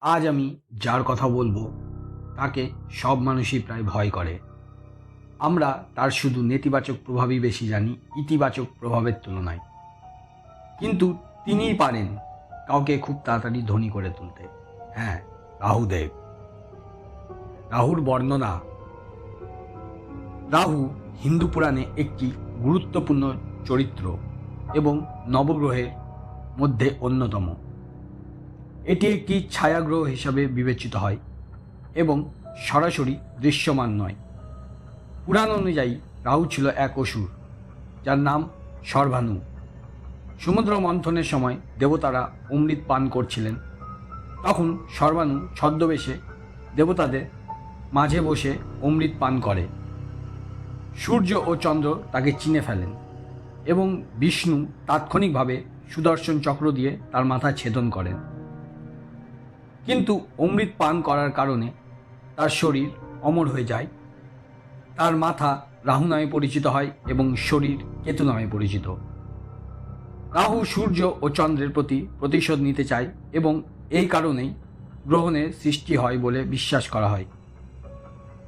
আজ আমি যার কথা বলবো তাকে সব মানুষই প্রায় ভয় করে। আমরা তার শুধু নেতিবাচক প্রভাবই বেশি জানি ইতিবাচক প্রভাবের তুলনায়। কিন্তু তিনিই পারেন কাউকে খুব তাড়াতাড়ি ধনী করে তুলতে। হ্যাঁ, রাহুদেব। রাহুর বর্ণনা। রাহু হিন্দু পুরাণে একটি গুরুত্বপূর্ণ চরিত্র এবং নবগ্রহের মধ্যে অন্যতম। এটি একটি ছায়াগ্রহ হিসাবে বিবেচিত হয় এবং সরাসরি দৃশ্যমান নয়। পুরাণ অনুযায়ী রাহু ছিল এক অসুর যার নাম সর্বাণু। সমুদ্র মন্থনের সময় দেবতারা অমৃত পান করছিলেন। তখন সর্বাণু ছদ্মবেশে দেবতাদের মাঝে বসে অমৃত পান করে। সূর্য ও চন্দ্র তাকে চিনে ফেলেন এবং বিষ্ণু তাৎক্ষণিকভাবে সুদর্শন চক্র দিয়ে তার মাথা ছেদন করেন। কিন্তু অমৃত পান করার কারণে তার শরীর অমর হয়ে যায়। তার মাথা রাহু নামে পরিচিত হয় এবং শরীর কেতু নামে পরিচিত। রাহু সূর্য ও চন্দ্রের প্রতি প্রতিশোধ নিতে চায় এবং এই কারণেই গ্রহণের সৃষ্টি হয় বলে বিশ্বাস করা হয়।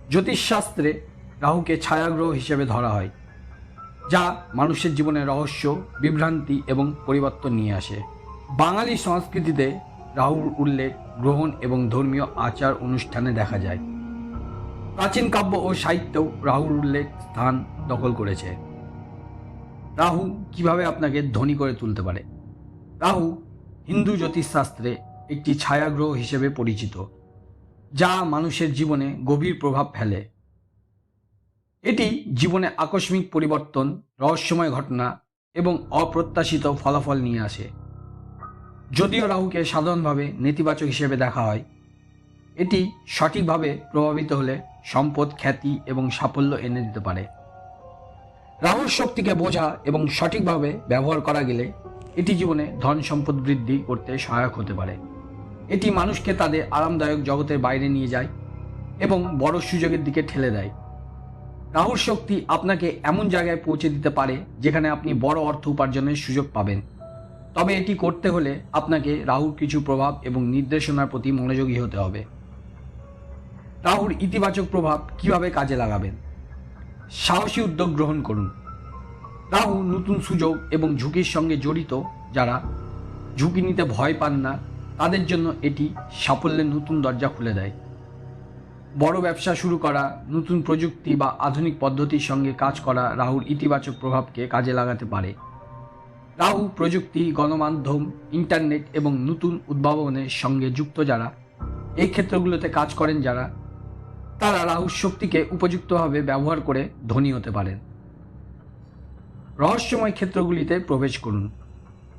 জ্যোতিষশাস্ত্রে রাহুকে ছায়াগ্রহ হিসেবে ধরা হয়, যা মানুষের জীবনে রহস্য, বিভ্রান্তি এবং পরিবর্তন নিয়ে আসে। বাঙালি সংস্কৃতিতে রাহুর উল্লেখ গ্রহণ এবং ধর্মীয় আচার অনুষ্ঠানে দেখা যায়। প্রাচীন কাব্য ও সাহিত্যেও রাহুর উল্লেখ স্থান দখল করেছে। রাহু কিভাবে আপনাকে ধনী করে তুলতে পারে? রাহু হিন্দু জ্যোতিষশাস্ত্রে একটি ছায়াগ্রহ হিসেবে পরিচিত, যা মানুষের জীবনে গভীর প্রভাব ফেলে। এটি জীবনে আকস্মিক পরিবর্তন, রহস্যময় ঘটনা এবং অপ্রত্যাশিত ফলাফল নিয়ে আসে। যদিও রাহুকে সাধারণভাবে নেতিবাচক হিসেবে দেখা হয়, এটি সঠিকভাবে প্রভাবিত হলে সম্পদ, খ্যাতি এবং সাফল্য এনে দিতে পারে। রাহুর শক্তিকে বোঝা এবং সঠিকভাবে ব্যবহার করা গেলে এটি জীবনে ধন সম্পদ বৃদ্ধি করতে সহায়ক হতে পারে। এটি মানুষকে তাদের আরামদায়ক জগতের বাইরে নিয়ে যায় এবং বড় সুযোগের দিকে ঠেলে দেয়। রাহুর শক্তি আপনাকে এমন জায়গায় পৌঁছে দিতে পারে যেখানে আপনি বড় অর্থ উপার্জনের সুযোগ পাবেন। তবে এটি করতে হলে আপনাকে রাহুর কিছু প্রভাব এবং নির্দেশনার প্রতি মনোযোগী হতে হবে। রাহুর ইতিবাচক প্রভাব কিভাবে কাজে লাগাবেন? সাহসী উদ্যোগ গ্রহণ করুন। রাহু নতুন সুযোগ এবং ঝুঁকির সঙ্গে জড়িত। যারা ঝুঁকি নিতে ভয় পান না, তাদের জন্য এটি সাফল্যের নতুন দরজা খুলে দেয়। বড় ব্যবসা শুরু করা, নতুন প্রযুক্তি বা আধুনিক পদ্ধতির সঙ্গে কাজ করা রাহুর ইতিবাচক প্রভাবকে কাজে লাগাতে পারে। রাহু প্রযুক্তি, গণমাধ্যম, ইন্টারনেট এবং নতুন উদ্ভাবনের সঙ্গে যুক্ত যারা এই ক্ষেত্রগুলোতে কাজ করেন, তারা রাহুর শক্তিকে উপযুক্তভাবে ব্যবহার করে ধনী হতে পারেন। রহস্যময় ক্ষেত্রগুলিতে প্রবেশ করুন।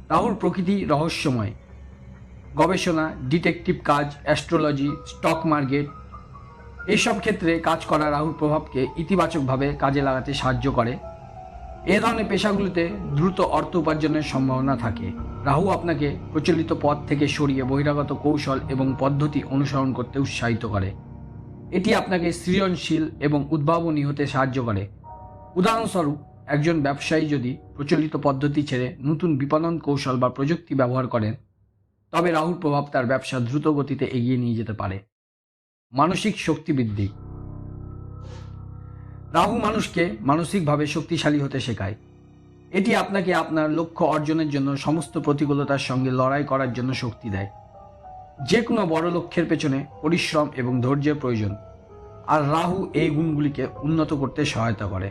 রাহুর প্রকৃতি রহস্যময়। গবেষণা, ডিটেকটিভ কাজ, অ্যাস্ট্রোলজি, স্টক মার্কেট এইসব ক্ষেত্রে কাজ করা রাহুর প্রভাবকে ইতিবাচকভাবে কাজে লাগাতে সাহায্য করে। এ ধরনের পেশাগুলিতে দ্রুত অর্থ উপার্জনের সম্ভাবনা থাকে। রাহু আপনাকে প্রচলিত পথ থেকে সরিয়ে বহিরাগত কৌশল এবং পদ্ধতি অনুসরণ করতে উৎসাহিত করে। এটি আপনাকে সৃজনশীল এবং উদ্ভাবনী হতে সাহায্য করে। উদাহরণস্বরূপ, একজন ব্যবসায়ী যদি প্রচলিত পদ্ধতি ছেড়ে নতুন বিপণন কৌশল বা প্রযুক্তি ব্যবহার করেন, তবে রাহুর প্রভাব তার ব্যবসা দ্রুত গতিতে এগিয়ে নিয়ে যেতে পারে। মানসিক শক্তি বৃদ্ধি। রাহু মানুষকে মানসিকভাবে শক্তিশালী হতে শেখায়। এটি আপনাকে আপনার লক্ষ্য অর্জনের জন্য সমস্ত প্রতিকূলতার সঙ্গে লড়াই করার জন্য শক্তি দেয়। যে কোনো বড় লক্ষ্যের পেছনে পরিশ্রম এবং ধৈর্যের প্রয়োজন, আর রাহু এই গুণগুলিকে উন্নত করতে সহায়তা করে।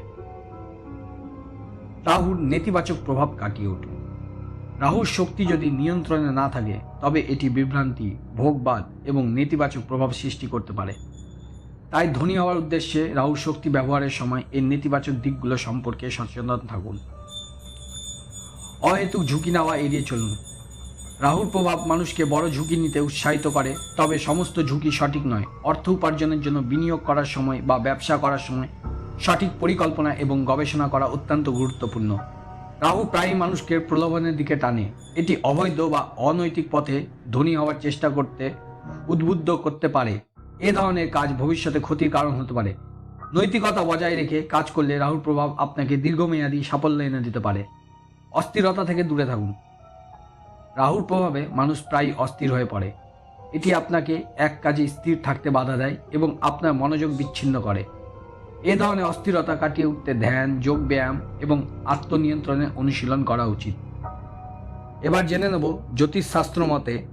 রাহুর নেতিবাচক প্রভাব কাটিয়ে উঠুন। রাহুর শক্তি যদি নিয়ন্ত্রণে না থাকে, তবে এটি বিভ্রান্তি, ভোগবাদ এবং নেতিবাচক প্রভাব সৃষ্টি করতে পারে। তাই ধনী হওয়ার উদ্দেশ্যে রাহুর শক্তি ব্যবহারের সময় এর নেতিবাচক দিকগুলো সম্পর্কে সচেতন থাকুন। অহেতুক ঝুঁকি নেওয়া এড়িয়ে চলুন। রাহুর প্রভাব মানুষকে বড় ঝুঁকি নিতে উৎসাহিত করে, তবে সমস্ত ঝুঁকি সঠিক নয়। অর্থ উপার্জনের জন্য বিনিয়োগ করার সময় বা ব্যবসা করার সময় সঠিক পরিকল্পনা এবং গবেষণা করা অত্যন্ত গুরুত্বপূর্ণ। রাহু প্রায়ই মানুষকে প্রলোভনের দিকে টানে। এটি অবৈধ বা অনৈতিক পথে ধনী হওয়ার চেষ্টা করতে উদ্বুদ্ধ করতে পারে। এ ধরনের কাজ ভবিষ্যতে ক্ষতির কারণ হতে পারে। নৈতিকতা বজায় রেখে কাজ করলে রাহুর প্রভাব আপনাকে দীর্ঘমেয়াদী সাফল্য এনে দিতে পারে। অস্থিরতা থেকে দূরে থাকুন। রাহুর প্রভাবে মানুষ প্রায়ই অস্থির হয়ে পড়ে। এটি আপনাকে এক কাজে স্থির থাকতে বাধা দেয় এবং আপনার মনোযোগ বিচ্ছিন্ন করে। এ ধরনের অস্থিরতা কাটিয়ে উঠতে ধ্যান, যোগ ব্যায়াম এবং আত্মনিয়ন্ত্রণের অনুশীলন করা উচিত। এবার জেনে নেব জ্যোতিষশাস্ত্র মতে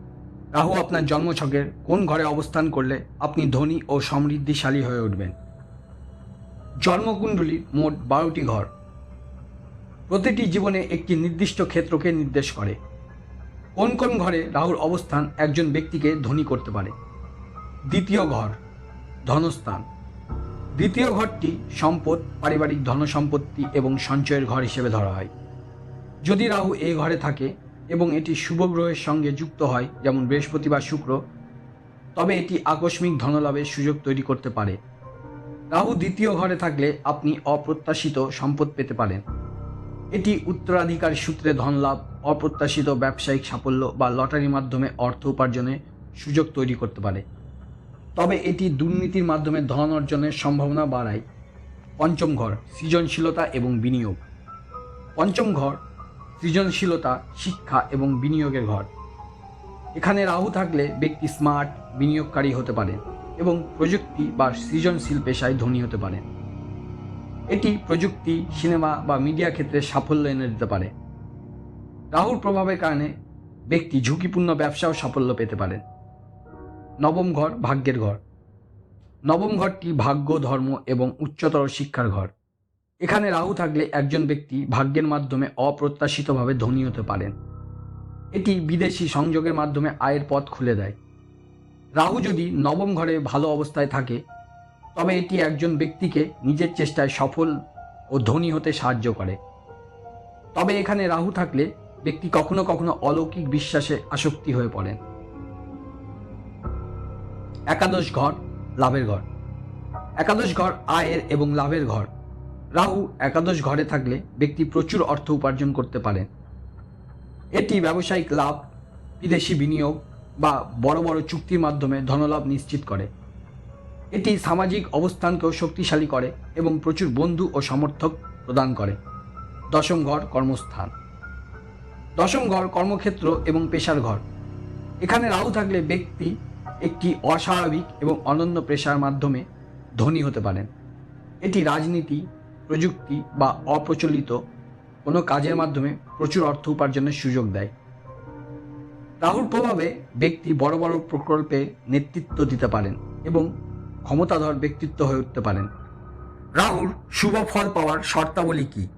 রাহু আপনার জন্মছকের কোন ঘরে অবস্থান করলে আপনি ধনী ও সমৃদ্ধিশালী হয়ে উঠবেন। জন্মকুণ্ডলীর মোট 12টি ঘর প্রতিটি জীবনে একটি নির্দিষ্ট ক্ষেত্রকে নির্দেশ করে। কোন কোন ঘরে রাহুর অবস্থান একজন ব্যক্তিকে ধনী করতে পারে? দ্বিতীয় ঘর, ধনস্থান। দ্বিতীয় ঘরটি সম্পদ, পারিবারিক ধনসম্পত্তি এবং সঞ্চয়ের ঘর হিসেবে ধরা হয়। যদি রাহু এই ঘরে থাকে এবং এটি শুভ গ্রহের সঙ্গে যুক্ত হয়, যেমন বৃহস্পতি বা শুক্র, তবে এটি আকস্মিক ধনলাভের সুযোগ তৈরি করতে পারে। রাহু দ্বিতীয় ঘরে থাকলে আপনি অপ্রত্যাশিত সম্পদ পেতে পারেন। এটি উত্তরাধিকার সূত্রে ধনলাভ, অপ্রত্যাশিত ব্যবসায়িক সাফল্য বা লটারির মাধ্যমে অর্থ উপার্জনের সুযোগ তৈরি করতে পারে। তবে এটি দুর্নীতির মাধ্যমে ধন অর্জনের সম্ভাবনা বাড়ায়। পঞ্চম ঘর, সৃজনশীলতা এবং বিনিয়োগ। পঞ্চম ঘর সৃজনশীলতা, শিক্ষা এবং বিনিয়োগের ঘর। এখানে রাহু থাকলে ব্যক্তি স্মার্ট, বিনিয়োগকারী হতে পারেন এবং প্রযুক্তি বা সৃজনশীল পেশায় ধনী হতে পারেন। এটি প্রযুক্তি, সিনেমা বা মিডিয়া ক্ষেত্রে সাফল্য এনে দিতে পারে। রাহুর প্রভাবের কারণে ব্যক্তি ঝুঁকিপূর্ণ ব্যবসাও সাফল্য পেতে পারেন। নবম ঘর, ভাগ্যের ঘর। নবম ঘরটি ভাগ্য, ধর্ম এবং উচ্চতর শিক্ষার ঘর। এখানে রাহু থাকলে একজন ব্যক্তি ভাগ্যের মাধ্যমে অপ্রত্যাশিতভাবে ধনী হতে পারেন। এটি বিদেশি সংযোগের মাধ্যমে আয়ের পথ খুলে দেয়। রাহু যদি নবম ঘরে ভালো অবস্থায় থাকে তবে এটি একজন ব্যক্তিকে নিজের চেষ্টায় সফল ও ধনী হতে সাহায্য করে। তবে এখানে রাহু থাকলে ব্যক্তি কখনো কখনো অলৌকিক বিশ্বাসে আসক্তি হয়ে পড়েন। একাদশ ঘর, লাভের ঘর। একাদশ ঘর আয়ের এবং লাভের ঘর। রাহু একাদশ ঘরে থাকলে ব্যক্তি প্রচুর অর্থ উপার্জন করতে পারেন। এটি ব্যবসায়িক লাভ, বিদেশি বিনিয়োগ বা বড় বড় চুক্তির মাধ্যমে ধনলাভ নিশ্চিত করে। এটি সামাজিক অবস্থানকেও শক্তিশালী করে এবং প্রচুর বন্ধু ও সমর্থক প্রদান করে। দশম ঘর, কর্মস্থান। দশম ঘর কর্মক্ষেত্র এবং পেশার ঘর। এখানে রাহু থাকলে ব্যক্তি একটি অস্বাভাবিক এবং অনন্য পেশার মাধ্যমে ধনী হতে পারেন। এটি রাজনীতি, প্রযুক্তি বা অপ্রচলিত কোনো কাজের মাধ্যমে প্রচুর অর্থ উপার্জনের সুযোগ দেয়। রাহুর প্রভাবে ব্যক্তি বড় বড় প্রকল্পে নেতৃত্ব দিতে পারেন এবং ক্ষমতাধর ব্যক্তিত্ব হয়ে উঠতে পারেন। রাহুর শুভ ফল পাওয়ার শর্তাবলী কি?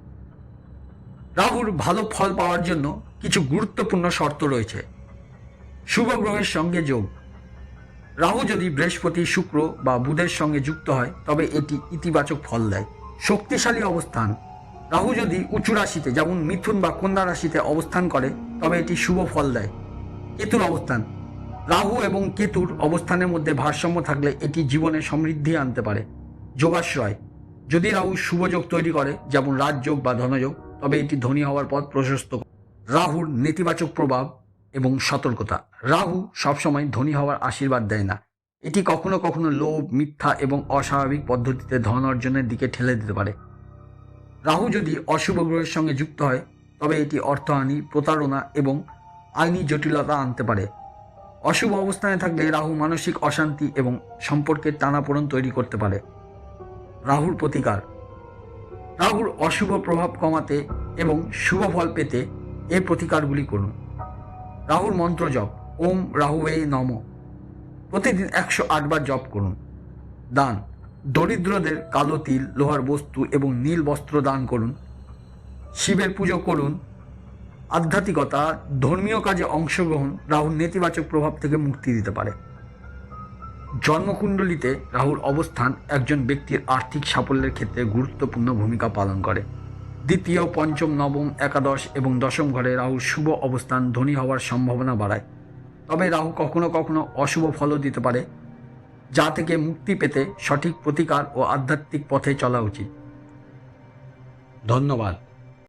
রাহুর ভালো ফল পাওয়ার জন্য কিছু গুরুত্বপূর্ণ শর্ত রয়েছে। শুভ গ্রহের সঙ্গে যোগ। রাহু যদি বৃহস্পতি, শুক্র বা বুধের সঙ্গে যুক্ত হয় তবে এটি ইতিবাচক ফল দেয়। শক্তিশালী অবস্থান। রাহু যদি উঁচু রাশিতে যেমন মিথুন বা কন্যা রাশিতে অবস্থান করে তবে এটি শুভ ফল দেয়। কেতুর অবস্থান। রাহু এবং কেতুর অবস্থানের মধ্যে ভারসাম্য থাকলে এটি জীবনে সমৃদ্ধি আনতে পারে। যোগাশ্রয়। যদি রাহু শুভযোগ তৈরি করে যেমন রাজযোগ বা ধনযোগ তবে এটি ধনী হওয়ার পথ প্রশস্ত করে। রাহুর নেতিবাচক প্রভাব এবং সতর্কতা। রাহু সবসময় ধনী হওয়ার আশীর্বাদ দেয় না। এটি কখনো কখনো লোভ, মিথ্যা এবং অস্বাভাবিক পদ্ধতিতে ধন অর্জনের দিকে ঠেলে দিতে পারে। রাহু যদি অশুভ গ্রহের সঙ্গে যুক্ত হয় তবে এটি অর্থহানি, প্রতারণা এবং আইনি জটিলতা আনতে পারে। অশুভ অবস্থানে থাকলে রাহু মানসিক অশান্তি এবং সম্পর্কের টানাপোড়েন তৈরি করতে পারে। রাহুর প্রতিকার। রাহুর অশুভ প্রভাব কমাতে এবং শুভ ফল পেতে এই প্রতিকারগুলি করুন। রাহুর মন্ত্র জপ। ওম রাহুবে নমঃ। প্রতিদিন 108 বার জপ করুন। দান। দরিদ্রদের কালো তিল, লোহার বস্তু এবং নীল বস্ত্র দান করুন। শিবের পুজো করুন। আধ্যাত্মিকতা, ধর্মীয় কাজে অংশগ্রহণ রাহুর নেতিবাচক প্রভাব থেকে মুক্তি দিতে পারে। জন্মকুণ্ডলিতে রাহুর অবস্থান একজন ব্যক্তির আর্থিক সাফল্যের ক্ষেত্রে গুরুত্বপূর্ণ ভূমিকা পালন করে। দ্বিতীয়, পঞ্চম, নবম, একাদশ এবং দশম ঘরে রাহুর শুভ অবস্থান ধনী হওয়ার সম্ভাবনা বাড়ায়। তবে রাহু কখনো কখনো অশুভ ফলও দিতে পারে, যা থেকে মুক্তি পেতে সঠিক প্রতিকার ও আধ্যাত্মিক পথে চলা উচিত। ধন্যবাদ।